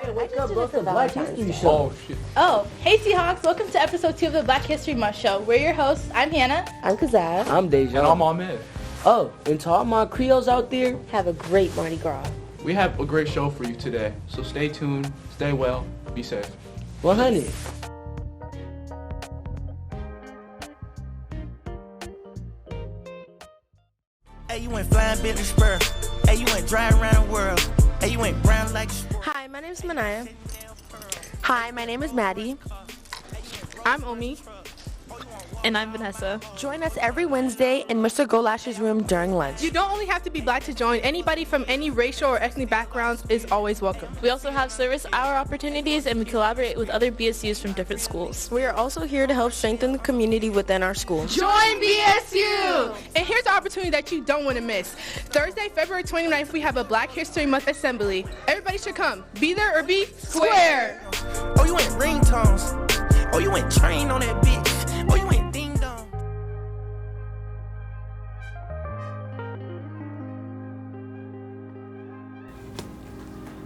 Man, wake up, bro. It's the Black History Show. Oh, shit. Oh, hey Seahawks, welcome to episode 2 of the Black History Month show. We're your hosts. I'm Hannah. I'm Kazaz. I'm Dejan. And I'm Ahmed. Oh, and to all my Creoles out there, Have a great Mardi Gras. We have a great show for you today, so stay tuned, stay well, be safe. 100. Hey, you went flying Billy Spur. Hey, you went driving around the world. Hey, you went brown like. Hi, my name is Manaya. Hi, my name is Maddie. I'm Omi. And I'm Vanessa. Join us every Wednesday in Mr. Golash's room during lunch. You don't only have to be black to join. Anybody from any racial or ethnic backgrounds is always welcome. We also have service hour opportunities and we collaborate with other BSUs from different schools. We are also here to help strengthen the community within our school. Join BSU! And here's the opportunity that you don't want to miss. Thursday, February 29th, we have a Black History Month assembly. Everybody should come. Be there or be square. Oh, you went ringtones. Oh, you went train on that bitch. Oh, you went ding dong.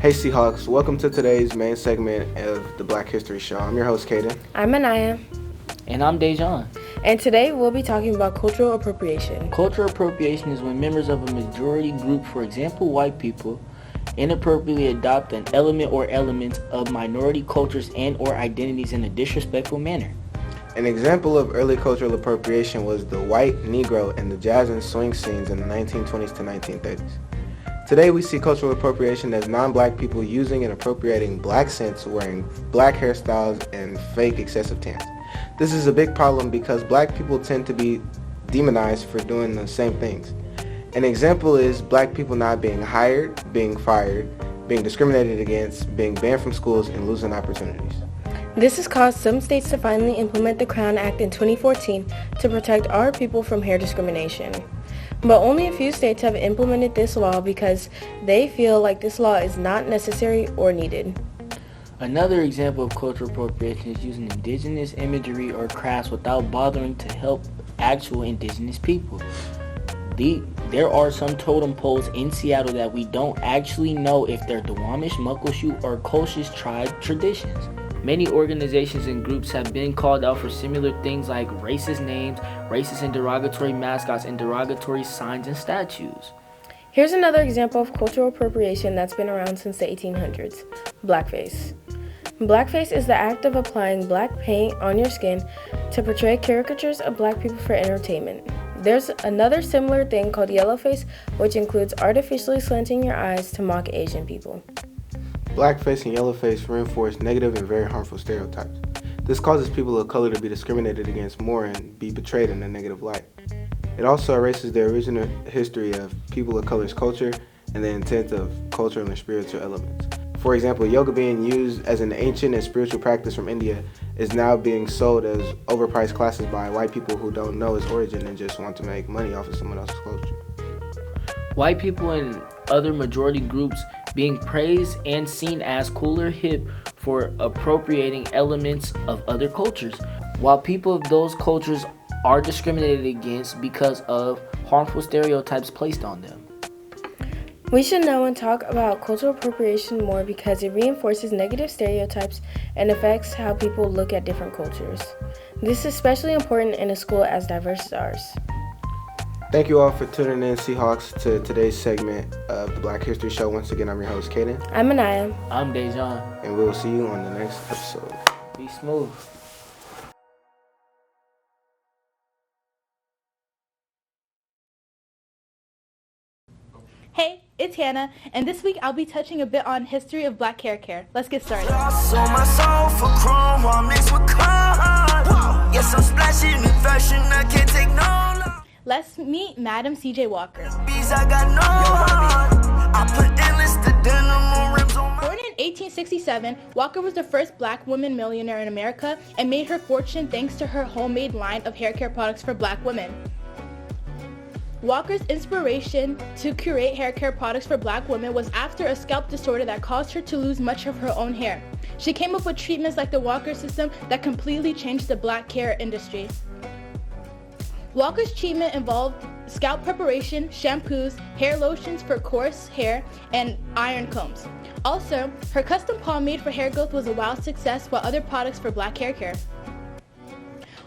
Hey Seahawks, welcome to today's main segment of the Black History Show. I'm your host, Kaden. I'm Manaya. And I'm Dejan. And today we'll be talking about cultural appropriation. Cultural appropriation is when members of a majority group, for example white people, inappropriately adopt an element or elements of minority cultures and or identities in a disrespectful manner. An example of early cultural appropriation was the white, Negro, and the jazz and swing scenes in the 1920s to 1930s. Today we see cultural appropriation as non-black people using and appropriating black scents, wearing black hairstyles, and fake excessive tans. This is a big problem because black people tend to be demonized for doing the same things. An example is black people not being hired, being fired, being discriminated against, being banned from schools, and losing opportunities. This has caused some states to finally implement the Crown Act in 2014 to protect our people from hair discrimination. But only a few states have implemented this law because they feel like this law is not necessary or needed. Another example of cultural appropriation is using indigenous imagery or crafts without bothering to help actual indigenous people. There are some totem poles in Seattle that we don't actually know if they're Duwamish, Muckleshoot, or Colchis tribe traditions. Many organizations and groups have been called out for similar things like racist names, racist and derogatory mascots, and derogatory signs and statues. Here's another example of cultural appropriation that's been around since the 1800s, blackface. Blackface is the act of applying black paint on your skin to portray caricatures of black people for entertainment. There's another similar thing called yellowface, which includes artificially slanting your eyes to mock Asian people. Blackface and yellowface reinforce negative and very harmful stereotypes. This causes people of color to be discriminated against more and be portrayed in a negative light. It also erases the original history of people of color's culture and the intent of cultural and spiritual elements. For example, yoga being used as an ancient and spiritual practice from India is now being sold as overpriced classes by white people who don't know its origin and just want to make money off of someone else's culture. White people and other majority groups being praised and seen as cooler hip for appropriating elements of other cultures, while people of those cultures are discriminated against because of harmful stereotypes placed on them. We should know and talk about cultural appropriation more because it reinforces negative stereotypes and affects how people look at different cultures. This is especially important in a school as diverse as ours. Thank you all for tuning in, Seahawks, to today's segment of the Black History Show. Once again, I'm your host, Kaden. I'm Anaya. I'm Dejan. And we will see you on the next episode. Be smooth. Hey, it's Hannah, and this week I'll be touching a bit on history of black hair care. Let's get started. Sold my soul for chrome while mixed with corn. Yes, I'm splashing in fashion, I can't take no loss. Let's meet Madam C.J. Walker. Bees, I got no heart. I put endless to denim on rims on my. Born in 1867, Walker was the first black woman millionaire in America and made her fortune thanks to her homemade line of hair care products for black women. Walker's inspiration to create hair care products for black women was after a scalp disorder that caused her to lose much of her own hair. She came up with treatments like the Walker system that completely changed the black hair industry. Walker's treatment involved scalp preparation, shampoos, hair lotions for coarse hair, and iron combs. Also, her custom pomade for hair growth was a wild success, while other products for black hair care.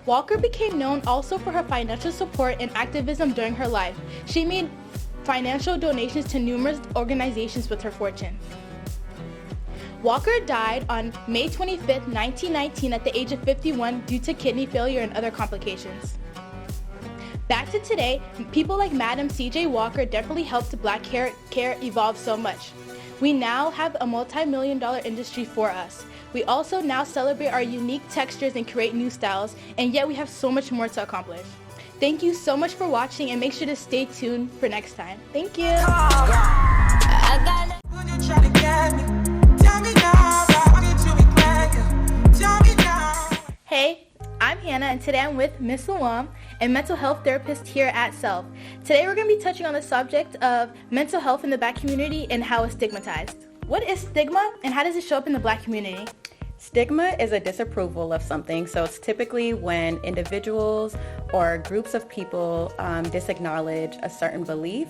Walker became known also for her financial support and activism during her life. She made financial donations to numerous organizations with her fortune. Walker died on May 25, 1919 at the age of 51 due to kidney failure and other complications. Back to today, people like Madam C.J. Walker definitely helped black hair care evolve so much. We now have a multi-million-dollar industry for us. We also now celebrate our unique textures and create new styles, and yet we have so much more to accomplish. Thank you so much for watching, and make sure to stay tuned for next time. Thank you. Hey, I'm Hannah, and today I'm with Miss Luam, a mental health therapist here at SELF. Today we're going to be touching on the subject of mental health in the Black community and how it's stigmatized. What is stigma, and how does it show up in the Black community? Stigma is a disapproval of something, so it's typically when individuals or groups of people disacknowledge a certain belief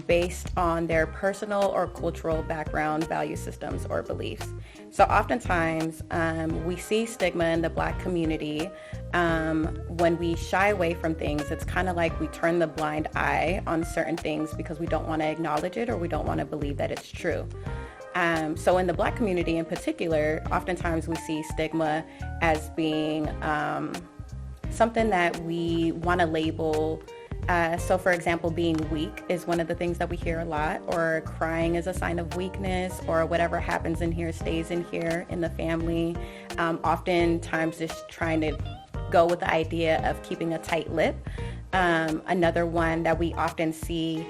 based on their personal or cultural background, value systems, or beliefs. So oftentimes we see stigma in the Black community when we shy away from things. It's kind of like we turn the blind eye on certain things because we don't want to acknowledge it or we don't want to believe that it's true. So in the Black community in particular, oftentimes we see stigma as being something that we want to label. So for example, being weak is one of the things that we hear a lot, or crying is a sign of weakness, or whatever happens in here stays in here in the family. Oftentimes just trying to go with the idea of keeping a tight lip. Another one that we often see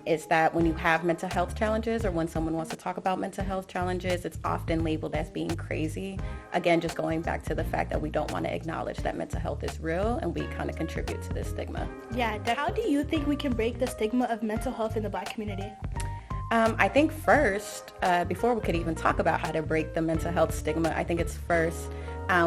is that when you have mental health challenges, or when someone wants to talk about mental health challenges, it's often labeled as being crazy. Again, just going back to the fact that we don't want to acknowledge that mental health is real, and we kind of contribute to this stigma. Yeah, how do you think we can break the stigma of mental health in the Black community? I think first, before we could even talk about how to break the mental health stigma, I think it's first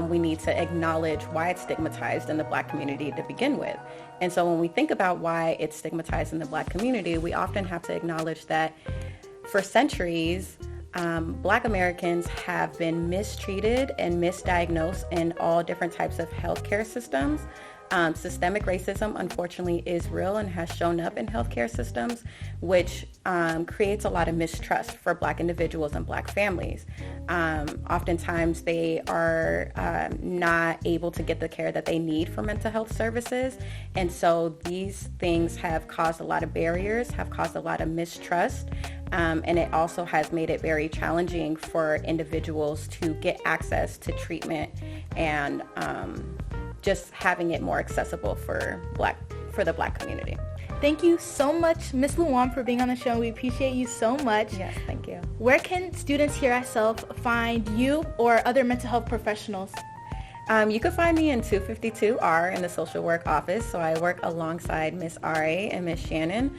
we need to acknowledge why it's stigmatized in the Black community to begin with. And so when we think about why it's stigmatized in the Black community, we often have to acknowledge that for centuries, Black Americans have been mistreated and misdiagnosed in all different types of healthcare systems. Systemic racism, unfortunately, is real and has shown up in healthcare systems, which creates a lot of mistrust for Black individuals and Black families. Oftentimes, they are not able to get the care that they need for mental health services. And so these things have caused a lot of barriers, have caused a lot of mistrust. And it also has made it very challenging for individuals to get access to treatment and just having it more accessible for the Black community. Thank you so much, Ms. Luan, for being on the show. We appreciate you so much. Yes, thank you. Where can students here at SELF find you or other mental health professionals? You can find me in 252R in the social work office. So I work alongside Miss R.A. and Miss Shannon.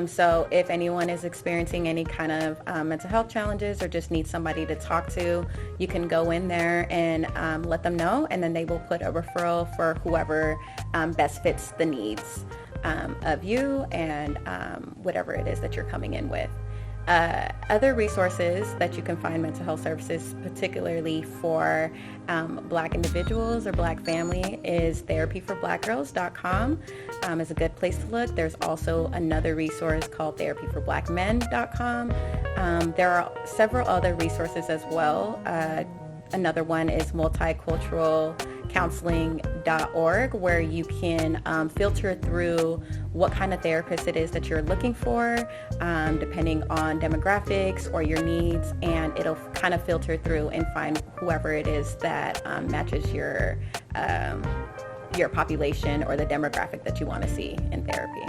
So if anyone is experiencing any kind of mental health challenges or just needs somebody to talk to, you can go in there and let them know, and then they will put a referral for whoever best fits the needs of you and whatever it is that you're coming in with. Other resources that you can find mental health services, particularly for Black individuals or Black family, is therapyforblackgirls.com is a good place to look. There's also another resource called therapyforblackmen.com. There are several other resources as well. Another one is multiculturalcounseling.org, where you can filter through what kind of therapist it is that you're looking for, depending on demographics or your needs, and it'll kind of filter through and find whoever it is that matches your population or the demographic that you want to see in therapy.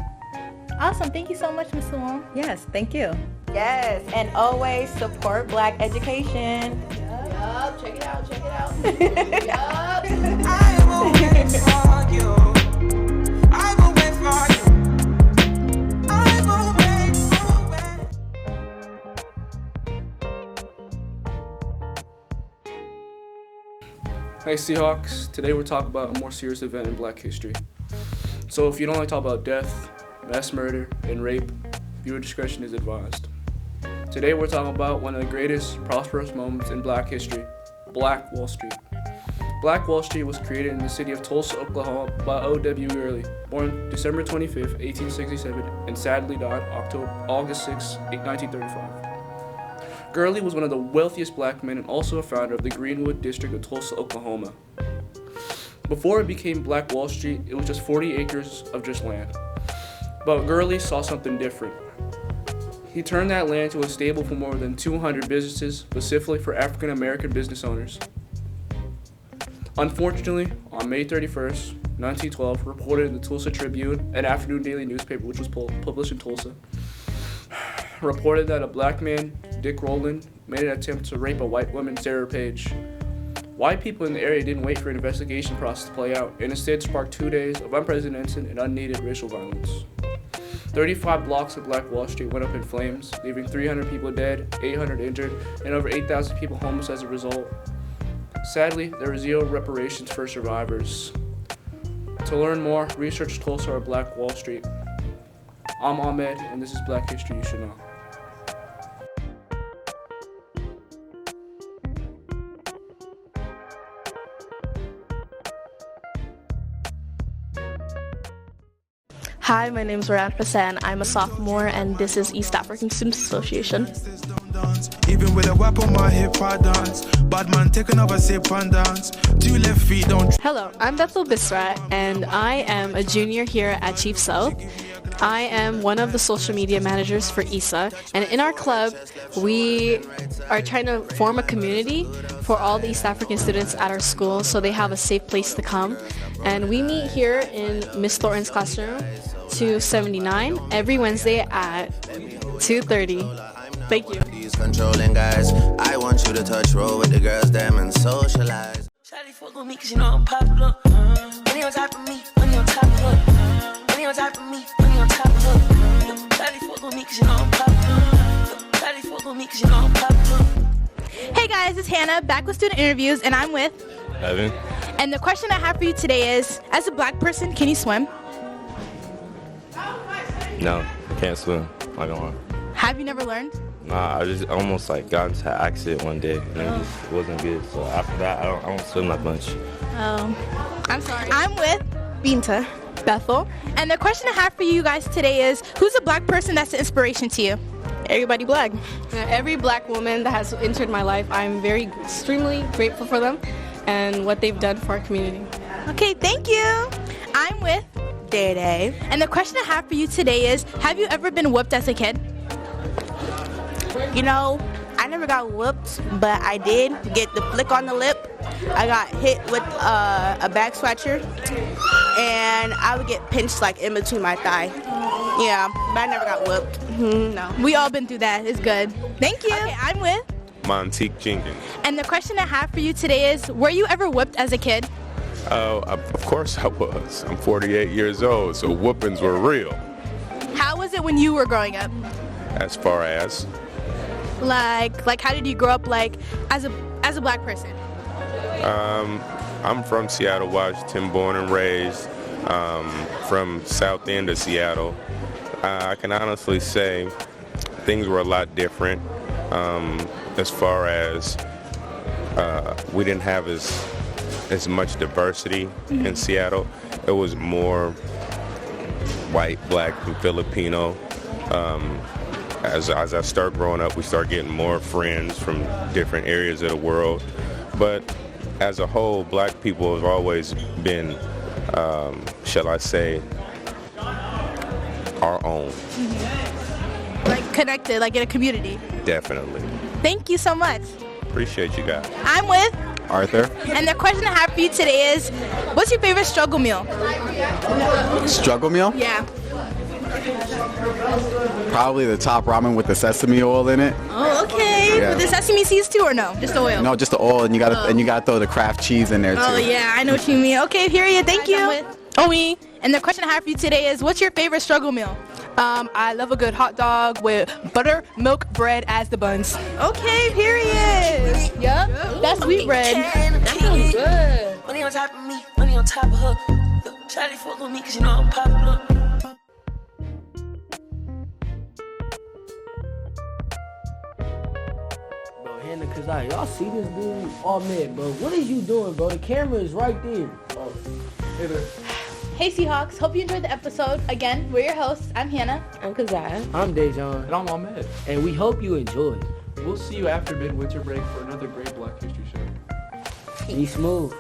Awesome. Thank you so much, Ms. Luan. Yes, thank you. Yes, and always support Black education. Yup, check it out, Yup. I will wait for you. I will wait for you. I will wait for you. Hey Seahawks, today we're talking about a more serious event in Black history. So if you don't like to talk about death, mass murder, and rape. Viewer discretion is advised. Today we're talking about one of the greatest prosperous moments in Black history, Black Wall Street. Black Wall Street was created in the city of Tulsa, Oklahoma by O.W. Gurley, born December 25, 1867, and sadly died August 6, 1935. Gurley was one of the wealthiest black men and also a founder of the Greenwood District of Tulsa, Oklahoma. Before it became Black Wall Street, it was just 40 acres of just land. But Gurley saw something different. He turned that land into a stable for more than 200 businesses, specifically for African American business owners. Unfortunately, on May 31st, 1912, reported in the Tulsa Tribune, an afternoon daily newspaper which was published in Tulsa, reported that a black man, Dick Rowland, made an attempt to rape a white woman, Sarah Page. White people in the area didn't wait for an investigation process to play out and instead sparked 2 days of unprecedented and unneeded racial violence. 35 blocks of Black Wall Street went up in flames, leaving 300 people dead, 800 injured, and over 8,000 people homeless as a result. Sadly, there were zero reparations for survivors. To learn more, research Tulsa or Black Wall Street. I'm Ahmed, and this is Black History You Should Know. Hi, my name is Rayan Hassan. I'm a sophomore, and this is East African Students Association. Even with a whip on my hip, I dance. Bad man taking over sip and dance. 2 left feet don't. Hello, I'm Bethel Bisra, and I am a junior here at Chief South. I am one of the social media managers for ISA, and in our club, we are trying to form a community for all the East African students at our school so they have a safe place to come. And we meet here in Miss Thornton's classroom, 279, every Wednesday at 2:30. Thank you. These controlling guys, I want you to touch roll with the girls, them and socialize. Shawty fuck with me 'cause you know I'm popular. Money on top of me, money on top of her. Money on top of me, money on top of her. Shawty fuck with me 'cause you know I'm popular. Shawty fuck with me 'cause you know I'm popular. Hey guys, it's Hannah, back with student interviews, and I'm with Evan. And the question I have for you today is, as a black person, can you swim? No, can't swim. I don't want. Have you never learned? Nah, I just almost got into an accident one day and it just wasn't good. So after that, I don't swim that much. Oh, I'm sorry. I'm with Binta, Bethel, and the question I have for you guys today is, who's a black person that's an inspiration to you? Everybody black. Every black woman that has entered my life, I'm extremely grateful for them and what they've done for our community. Okay, thank you. I'm with Day, and the question I have for you today is, have you ever been whooped as a kid? You know, I never got whooped, but I did get the flick on the lip. I got hit with a back scratcher, and I would get pinched in between my thigh. Yeah, but I never got whooped. No. We all been through that. It's good. Thank you. Okay, I'm with Montique Jenkins. And the question I have for you today is, were you ever whooped as a kid? Of course I was. I'm 48 years old, so whoopings were real. How was it when you were growing up? As far as? Like how did you grow up as a black person? I'm from Seattle, Washington, born and raised, from south end of Seattle. I can honestly say things were a lot different as far as we didn't have as much diversity in Seattle. It was more white, black, and Filipino. As I start growing up, we start getting more friends from different areas of the world. But as a whole, black people have always been, shall I say, our own. Connected, in a community. Definitely. Thank you so much. Appreciate you guys. I'm with Arthur. And the question I have for you today is, what's your favorite struggle meal? Struggle meal? Yeah. Probably the top ramen with the sesame oil in it. Oh, okay. Yeah. With the sesame seeds too, or no? Just the oil? No, just the oil, and you gotta throw the Kraft cheese in there too. Oh yeah, I know what you mean. Okay, period. Thank you. Omi. And the question I have for you today is, what's your favorite struggle meal? I love a good hot dog with buttermilk bread as the buns. Okay, period. Yep, that's sweet bread. That sounds good. Money on top of me, money on top of her. Shawty fuck with me 'cause you know I'm popular. outside. Y'all see this dude all mid, bro. What is you doing, bro? The camera is right there. Oh, Hey there. Hey Seahawks, hope you enjoyed the episode. Again, we're your hosts. I'm Hannah. I'm Kazaya. I'm Dejan. And I'm Ahmed. And we hope you enjoyed. We'll see you after midwinter break for another great Black History show. Be smooth.